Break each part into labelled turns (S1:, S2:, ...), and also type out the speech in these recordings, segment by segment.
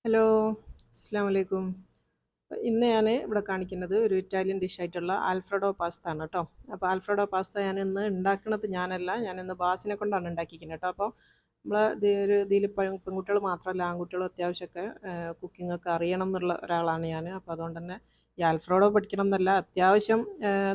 S1: Hello, അസ്സലാമു അലൈക്കും. ഇന്ന് ഞാൻ ഇവിടെ കാണിക്കുന്നത് ഒരു ഇറ്റാലിയൻ ഡിഷായിട്ടുള്ള ആൽഫ്രെഡോ പാസ്ത ആണ് കേട്ടോ. അപ്പോൾ ആൽഫ്രെഡോ പാസ്ത ഞാൻ ഇന്ന് ഉണ്ടാക്കുന്നത് ഞാനല്ല, ഞാനിന്ന് ബാസിനെ കൊണ്ടാണ് ഉണ്ടാക്കിക്കുന്നത് കേട്ടോ. അപ്പോൾ നമ്മൾ ഇതിൽ പെൺകുട്ടികൾ മാത്രമല്ല, ആൺകുട്ടികളും അത്യാവശ്യമൊക്കെ കുക്കിംഗ് ഒക്കെ അറിയണം എന്നുള്ള ഒരാളാണ് ഞാൻ. അപ്പോൾ അതുകൊണ്ട് തന്നെ ഈ ആൽഫ്രെഡോ പഠിക്കണം എന്നല്ല, അത്യാവശ്യം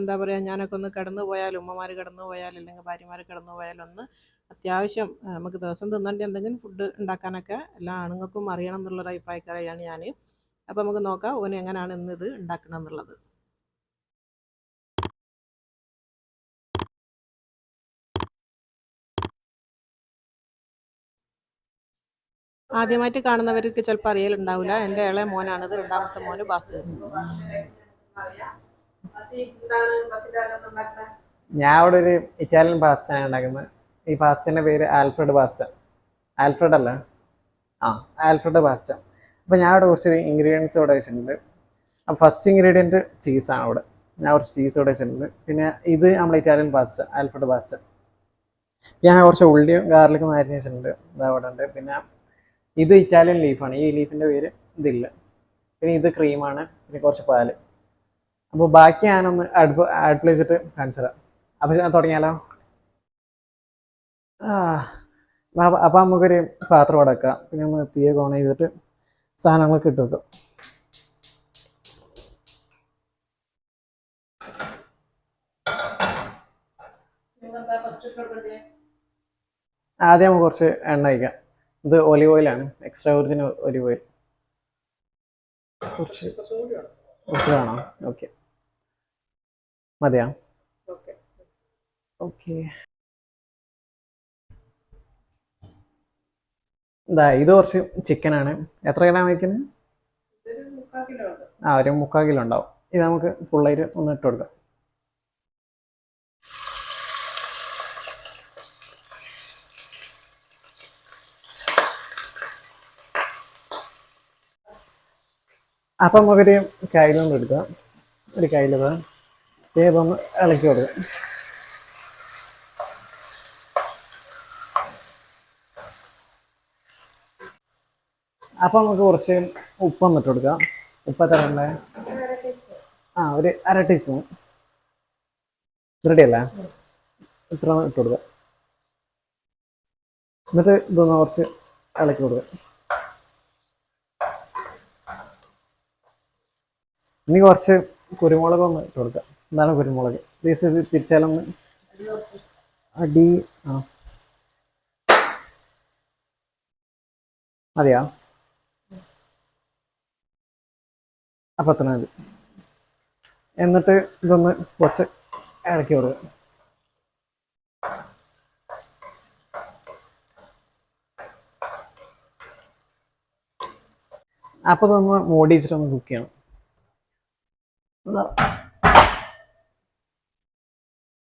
S1: എന്താ പറയുക, ഞാനൊക്കെ ഒന്ന് കിടന്നു പോയാൽ, ഉമ്മമാർ കിടന്നു പോയാൽ അല്ലെങ്കിൽ ഭാര്യമാർ കിടന്നു പോയാലൊന്ന് അത്യാവശ്യം നമുക്ക് ദിവസം തിന്നേണ്ട എന്തെങ്കിലും ഫുഡ് ഉണ്ടാക്കാനൊക്കെ എല്ലാ ആണുങ്ങൾക്കും അറിയണം എന്നുള്ളൊരു അഭിപ്രായക്കാരെയാണ് ഞാൻ. അപ്പോൾ നമുക്ക് നോക്കാം ഓന് എങ്ങനെയാണ് ഇന്ന് ഇത് ഉണ്ടാക്കണം എന്നുള്ളത്. ആദ്യമായിട്ട് കാണുന്നവർക്ക് ചിലപ്പോൾ അറിയലുണ്ടാവില്ല, എൻ്റെ ഇളയ മോനാണിത്, രണ്ടാമത്തെ മോന് ബാസ്.
S2: ഞാൻ ഇവിടെ ഒരു ഇറ്റാലിയൻ പാസ്തയാണ് ഉണ്ടാക്കുന്നത്. ഈ പാസ്തേൻ്റെ പേര് ആൽഫ്രഡ് പാസ്ത. ആൽഫ്രഡ് അല്ല, ആ ആൽഫ്രഡ് പാസ്ത. അപ്പോൾ ഞാൻ ഇവിടെ കുറച്ച് ഇൻഗ്രീഡിയൻസ് ഇവിടെ വെച്ചിട്ടുണ്ട്. അപ്പോൾ ഫസ്റ്റ് ഇൻഗ്രീഡിയൻറ്റ് ചീസാണ് ഇവിടെ. ഞാൻ കുറച്ച് ചീസ് ഇവിടെ വെച്ചിട്ടുണ്ട്. പിന്നെ ഇത് നമ്മുടെ ഇറ്റാലിയൻ പാസ്ത, ആൽഫ്രഡ് പാസ്ത. ഞാൻ കുറച്ച് ഉള്ളിയും ഗാർലിക്കും അരിഞ്ഞ് വെച്ചിട്ടുണ്ട്, ഇതാ ഇവിടെ ഉണ്ട്. പിന്നെ ഇത് ഇറ്റാലിയൻ ലീഫാണ്, ഈ ലീഫിൻ്റെ പേര് ഇതില്ല. പിന്നെ ഇത് ക്രീമാണ്, പിന്നെ കുറച്ച് പാല്. അപ്പോൾ ബാക്കി ഞാനൊന്ന് അടുപ്പിൽ വെച്ചിട്ട് കാണിച്ചു തരാം. അപ്പോൾ ഞാൻ തുടങ്ങിയാലോ? അപ്പം നമുക്കൊരു പാത്രം അടക്കാം, പിന്നെ ഒന്ന് തീയൊക്കെ ഓൺ ചെയ്തിട്ട് സാധനങ്ങളൊക്കെ ഇട്ട് വെക്കാം. ആദ്യം നമുക്ക് കുറച്ച് എണ്ണ ഒഴിക്കാം. ഇത് ഒലിവ് ഓയിലാണ്, എക്സ്ട്രാ വെർജിൻ ഒലിവ് ഓയിൽ. കുറച്ച് വേണം. ഓക്കെ, മതിയാ? ഓക്കെ. ഇതാ ഇത് കുറച്ച് ചിക്കനാണ്. എത്ര ഗ്രാം വയ്ക്കുന്നത്? ഒരു 3/4 കിലോ ഉണ്ടാവും. ഇത് നമുക്ക് ഫുള്ളായിട്ട് ഒന്ന് ഇട്ട് കൊടുക്കാം. അപ്പം നമുക്കൊരു കയ്യിലൊന്നും എടുക്കാം, ഒരു കയ്യിലത് ഒന്ന് ഇളക്കി കൊടുക്കാം. അപ്പം നമുക്ക് കുറച്ച് ഉപ്പൊന്ന് ഇട്ട് കൊടുക്കാം. ഉപ്പ് എത്ര ഉണ്ടേ? ഒരു 1/2 ടീസ്പൂൺ. റെഡി അല്ലേ? ഇത്ര ഇട്ട് കൊടുക്കുക. എന്നിട്ട് ഇതൊന്ന് കുറച്ച് ഇളക്കി കൊടുക്കുക. ഇനി കുറച്ച് കുരുമുളക് ഒന്ന് ഇട്ട് കൊടുക്കുക. എന്താണ് കുരുമുളക്? തിരിച്ചാലൊന്ന് അടി. മതിയാ? അപ്പം അത്ര മതി. എന്നിട്ട് ഇതൊന്ന് കുറച്ച് ഇളക്കി കൊടുക്കുക. അപ്പം ഇതൊന്ന് മൂടി വെച്ചിട്ടൊന്ന് കുക്ക് ചെയ്യണം.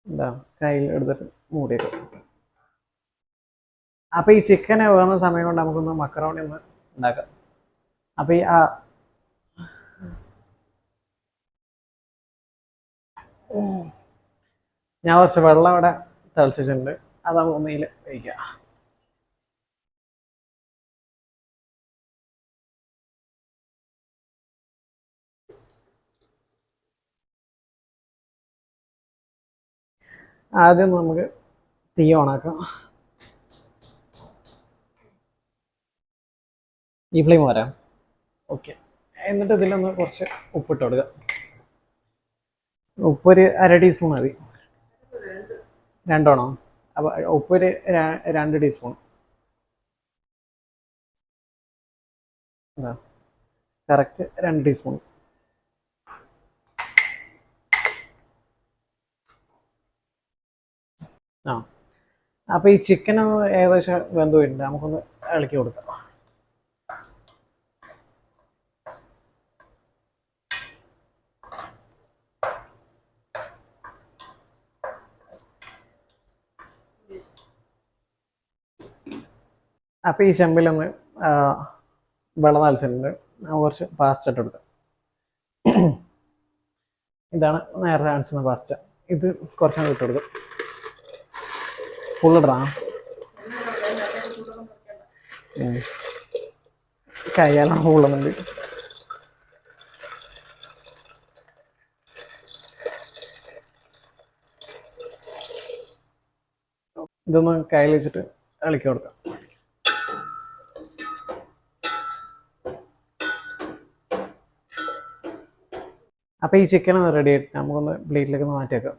S2: എന്താ കയ്യിൽ എടുത്തിട്ട് മൂടിയിട്ട്. അപ്പം ഈ ചിക്കനെ വേകുന്ന സമയം കൊണ്ട് നമുക്കൊന്ന് മക്കറോണി ഒന്ന് ഉണ്ടാക്കാം. അപ്പം ഈ ഞാൻ കുറച്ച് വെള്ളം അവിടെ തിളച്ചിട്ടുണ്ട്, അത് നമുക്ക് ഒന്നിൽ ഒഴിക്കാം. ആദ്യം നമുക്ക് തീ ഓണാക്കാം. ഈ ഫ്ലെയിം വരാം. ഓക്കെ. എന്നിട്ട് ഇതിലൊന്ന് കുറച്ച് ഉപ്പിട്ട് കൊടുക്കുക. ഉപ്പൊരു 1/2 ടീസ്പൂൺ മതി. രണ്ടാണോ? അപ്പോൾ ഉപ്പൊരു 2 ടീസ്പൂൺ. Correct 2 teaspoon. അപ്പോൾ ഈ ചിക്കൻ ഏകദേശം വെന്ത് പോയിട്ടുണ്ട്, നമുക്കൊന്ന് ഇളക്കി കൊടുക്കാം. അപ്പോൾ ഈ ചെമ്പിലൊന്ന് വെള്ളം തളിച്ചിട്ടുണ്ട്, കുറച്ച് പാസ്ത ഇട്ട് കൊടുക്കാം. ഇതാണ് നേരത്തെ കാണിച്ചിരുന്ന പാസ്ത. ഇത് കുറച്ചും ഇട്ട് കൊടുക്കും. ഫുള്ളിടാം. കയ്യാലാണ് പൊള്ളുന്നുണ്ട്. ഇതൊന്ന് കയ്യിൽ വെച്ചിട്ട് ഇളക്കി കൊടുക്കാം. അപ്പോൾ ഈ ചിക്കൻ ഒന്ന് റെഡി ആയിട്ട് നമുക്കൊന്ന് പ്ലേറ്റിലേക്ക് ഒന്ന് മാറ്റി വെക്കാം.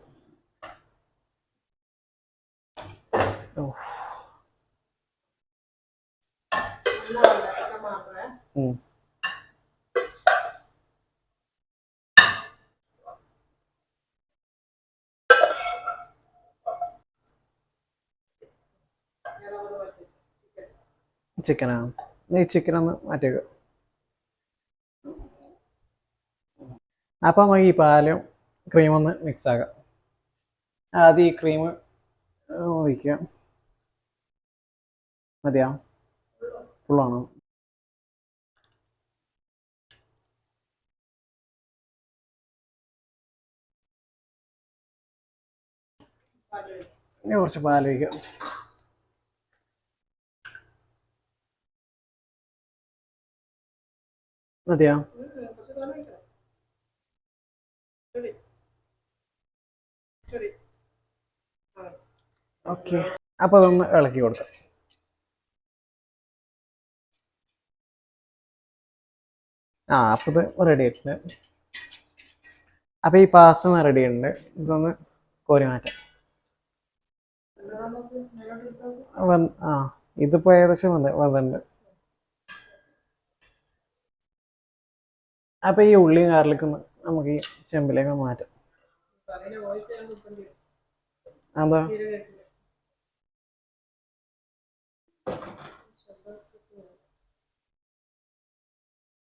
S2: ചിക്കനാണ്. ഈ ചിക്കൻ ഒന്ന് മാറ്റി വെക്കാം. അപ്പം നമുക്ക് ഈ പാലും ക്രീമൊന്ന് മിക്സ് ആക്കാം. ആദ്യം ഈ ക്രീം ഒഴിക്കുക. മതിയാ? ഫുള്ളാണോ? ഇനി കുറച്ച് പാലൊഴിക്കുക. മതിയാ? ഓക്കെ. അപ്പോൾ അതൊന്ന് ഇളക്കി കൊടുക്കാം. അപ്പോൾ ഇത് റെഡി ആയിട്ടുണ്ട്. അപ്പോൾ ഈ പാസ്ത റെഡി ആയിട്ടുണ്ട്. ഇതൊന്ന് കോരി മാറ്റാം. ഇതിപ്പോൾ ഏകദേശം വന്നിട്ടുണ്ട്. അപ്പോൾ ഈ ഉള്ളിയും ഗാർലിക്കും നമുക്ക് ഈ ചെമ്പിലേക്ക് മാറ്റാം. എന്താ?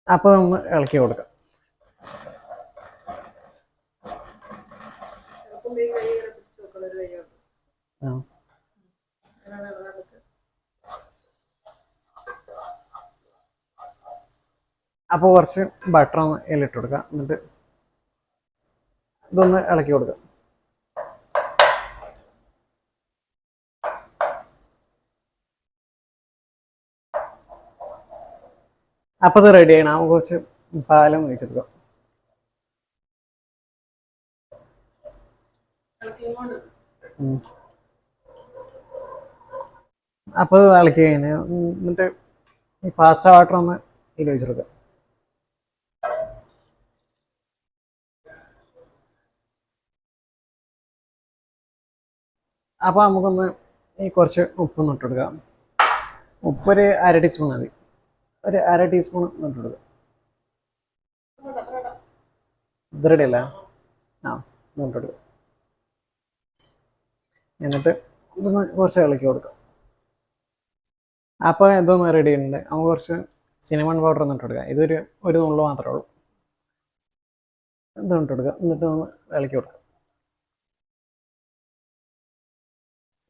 S2: അപ്പോൾ ഒന്ന് ഇളക്കി കൊടുക്കാം. അപ്പോൾ കുറച്ച് ബട്ടർ ഒന്ന് ഇതിലിട്ട് കൊടുക്കാം. എന്നിട്ട് ഇതൊന്ന് ഇളക്കി കൊടുക്കാം. അപ്പോൾ ഇത് റെഡി ആയി. നമുക്ക് കുറച്ച് പാലും ഒഴിച്ചെടുക്കാം. അപ്പോൾ ഇത് ഇളക്കി കഴിഞ്ഞ് എന്നിട്ട് ഈ പാസ്ത വാട്ടർ ഒന്ന് ഇതിൽ ഒഴിച്ചെടുക്കാം. അപ്പോൾ നമുക്കൊന്ന് ഈ കുറച്ച് ഉപ്പൊന്ന് ഇട്ട് കൊടുക്കാം. ഉപ്പൊരു 1/2 ടീസ്പൂൺ മതി. ഒരു 1/2 ടീസ്പൂൺ ഇട്ട് കൊടുക്കാം. ഇത് റെഡി അല്ല? ഇട്ട് കൊടുക്കാം. എന്നിട്ട് ഇതൊന്ന് കുറച്ച് ഇളക്കി കൊടുക്കാം. അപ്പോൾ ഇതൊന്ന് റെഡി ഉണ്ട്. നമുക്ക് കുറച്ച് സിനമൺ പൗഡർ ഒന്ന് ഇട്ട് കൊടുക്കാം. ഒരു നുള്ളു മാത്രമേ ഉള്ളൂ. ഇതൊന്ന് ഇട്ട് കൊടുക്കാം. എന്നിട്ട് ഒന്ന് ഇളക്കി കൊടുക്കാം.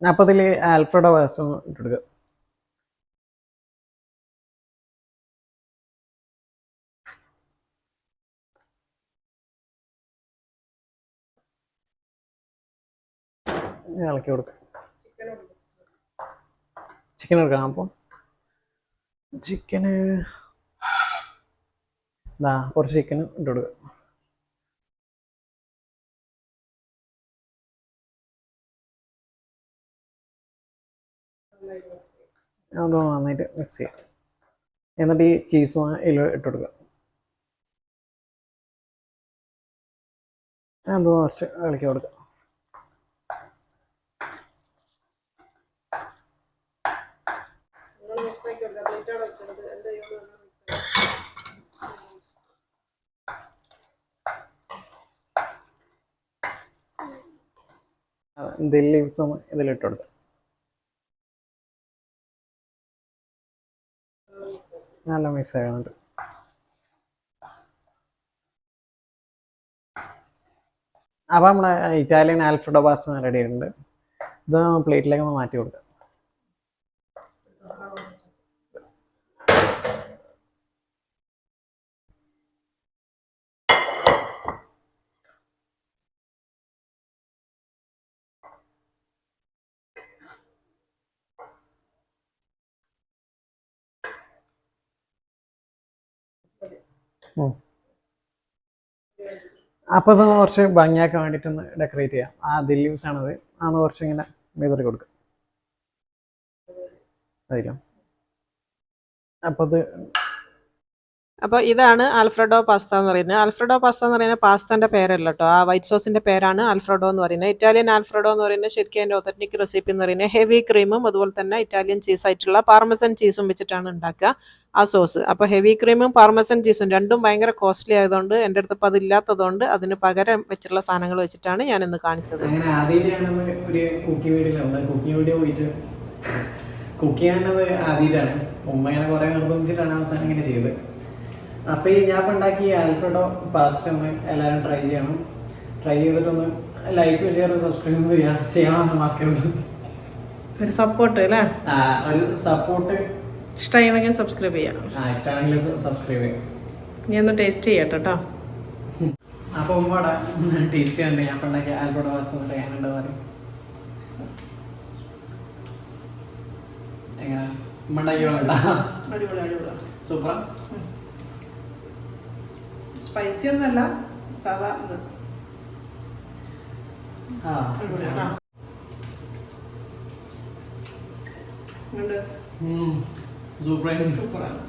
S2: അപ്പോൾ ഇതിൽ ആൽഫ്രഡോ പാസ്ത ഒന്ന് ഇട്ട് കൊടുക്കുക. ഇളക്കി കൊടുക്കുക. ചിക്കൻ എടുക്കണം. അപ്പോൾ ചിക്കന് കുറച്ച് ചിക്കൻ ഇട്ട് കൊടുക്കുക. അതൊന്ന് നന്നായിട്ട് മിക്സ് ചെയ്യാം. എന്നിട്ട് ഈ ചീസും ഇതിൽ ഇട്ട് കൊടുക്കുക. അതൊന്ന് കുറച്ച് ഇളക്കി കൊടുക്കുക. ലീവ്സ് ഒന്ന് ഇതിലിട്ട് കൊടുക്കുക. നല്ല മിക്സ് ആകുന്നുണ്ട്. അപ്പോൾ നമ്മുടെ ഇറ്റാലിയൻ ആൽഫ്രഡോ പാസ്ത റെഡി ആയിട്ടുണ്ട്. ഇത് പ്ലേറ്റിലേക്ക് ഒന്ന് മാറ്റി കൊടുക്കുക. അപ്പോൾ അതൊന്ന് കുറച്ച് ഭംഗിയാക്കാൻ വേണ്ടിയിട്ടൊന്ന് ഡെക്കറേറ്റ് ചെയ്യാം. ആ ലീവ്സ് ആണത്, അതൊന്ന് കുറച്ച് ഇങ്ങനെ വിതറി കൊടുക്കും. അതായിരിക്കും. അപ്പോൾ അത്
S1: അപ്പോൾ ഇതാണ് ആൽഫ്രഡോ പാസ്ത എന്ന് പറയുന്നത്. ആൽഫ്രഡോ പാസ്ത എന്ന് പറയുന്നത് പാസ്തൻ്റെ പേരല്ല കേട്ടോ, ആ വൈറ്റ് സോസിൻ്റെ പേരാണ് ആൽഫ്രഡോ എന്ന് പറയുന്നത്. ഇറ്റാലിയൻ ആൽഫ്രഡോ എന്ന് പറയുന്നത് ശരിക്കും അതിൻ്റെ ഒത്തൻറ്റിക് റെസിപ്പി എന്ന് പറയുന്നത് ഹെവി ക്രീമും അതുപോലെ തന്നെ ഇറ്റാലിയൻ ചീസായിട്ടുള്ള പാർമസൻ ചീസും വെച്ചിട്ടാണ് ഉണ്ടാക്കുക ആ സോസ്. അപ്പോൾ ഹെവി ക്രീമും പാർമസൻ ചീസും രണ്ടും ഭയങ്കര കോസ്റ്റ്ലി ആയതുകൊണ്ട് എൻ്റെ അടുത്ത് ഇപ്പോൾ അതില്ലാത്തതുകൊണ്ട് അതിന് പകരം വെച്ചിട്ടുള്ള സാധനങ്ങൾ വെച്ചിട്ടാണ് ഞാനിന്ന് കാണിച്ചത്.
S2: അങ്ങനെ ആദ്യമായിട്ട് ഞാനൊന്ന് ഒരു കുക്കിംഗ് വീഡിയോയിലാണ്, കുക്കിംഗ് വീഡിയോ പോയിട്ട് കുക്ക് ചെയ്യാനത് ആദ്യമായിട്ടാണ്. ഉമ്മ ഇങ്ങനെ കുറേ നിർബന്ധിച്ചിട്ടാണ് അവസാനം ഇങ്ങനെ ചെയ്തത്. അപ്പോൾ ഈ ഞാൻ ഇപ്പോൾ ഉണ്ടാക്കി ആൽഫ്രഡോ പാസ്ത ഒന്ന് എല്ലാവരും ട്രൈ ചെയ്യണം. ട്രൈ ചെയ്തിട്ടൊന്ന് ലൈക്ക് ഷെയർ സബ്സ്ക്രൈബ് ചെയ്യാമെന്ന് മറക്കരുത്.
S1: ഒരു സപ്പോർട്ട് അല്ലേ,
S2: ഒരു സപ്പോർട്ട്.
S1: ഇഷ്ടമാണെങ്കിൽ സബ്സ്ക്രൈബ് ചെയ്യാം.
S2: ഇഷ്ടമാണെങ്കിൽ സബ്സ്ക്രൈബ് ചെയ്യാം.
S1: നീ ഒന്ന് ടേസ്റ്റ് ചെയ്യട്ടോ കേട്ടോ.
S2: അപ്പോൾ ഉമ്മയുടെ ടേസ്റ്റ് ചെയ്യാനുണ്ട് ഞാൻ ഇപ്പോൾ ഉണ്ടാക്കിയ ആൽഫ്രഡോ പാസ്ത എന്നിട്ട് എങ്ങനെയുണ്ടെന്ന് പറയും. എങ്ങനെ ഉമ്മ ഉണ്ടാക്കി വേണ്ട?
S1: അടിപൊളി അടിപൊളി,
S2: സൂപ്പർ.
S1: സ്പൈസി ഒന്നല്ല, സാധാ ഇത്.
S2: സൂപ്പറാണ്.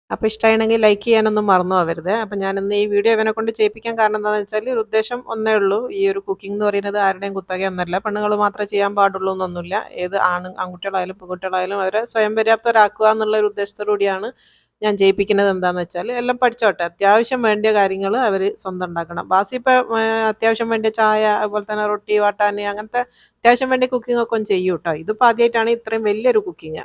S1: അപ്പോൾ ഇഷ്ടമാണെങ്കിൽ ലൈക്ക് ചെയ്യാനൊന്നും മറന്നു പോകരുത്. അപ്പം ഞാനിന്ന് ഈ വീഡിയോ ഇവനെ കൊണ്ട് ചെയ്യിപ്പിക്കാൻ കാരണം എന്താണെന്ന് വെച്ചാൽ ഒരു ഉദ്ദേശം ഒന്നേ ഉള്ളൂ. ഈ ഒരു കുക്കിംഗ് എന്ന് പറയുന്നത് ആരുടെയും കുത്തക ഒന്നല്ല, പെണ്ണുങ്ങൾ മാത്രമേ ചെയ്യാൻ പാടുള്ളൂ എന്നൊന്നുമില്ല. ഏത് ആൺകുട്ടികളായാലും പെൺകുട്ടികളായാലും അവരെ സ്വയം പര്യാപ്തരാക്കുക എന്നുള്ള ഒരു ഉദ്ദേശത്തോടു കൂടിയാണ് ഞാൻ ചെയ്യിപ്പിക്കുന്നത്. എന്താണെന്ന് വെച്ചാൽ എല്ലാം പഠിച്ചോട്ടെ, അത്യാവശ്യം വേണ്ടിയ കാര്യങ്ങൾ അവർ സ്വന്തം ഉണ്ടാക്കണം. ബാസി ഇപ്പം അത്യാവശ്യം വേണ്ടിയ ചായ, അതുപോലെ തന്നെ റൊട്ടി വാട്ടാൻ, അങ്ങനത്തെ അത്യാവശ്യം വേണ്ടിയ കുക്കിംഗ് ഒക്കെ ചെയ്യും കേട്ടോ. ഇതിപ്പോൾ ആദ്യമായിട്ടാണ് ഇത്രയും വലിയൊരു കുക്കിംഗ്.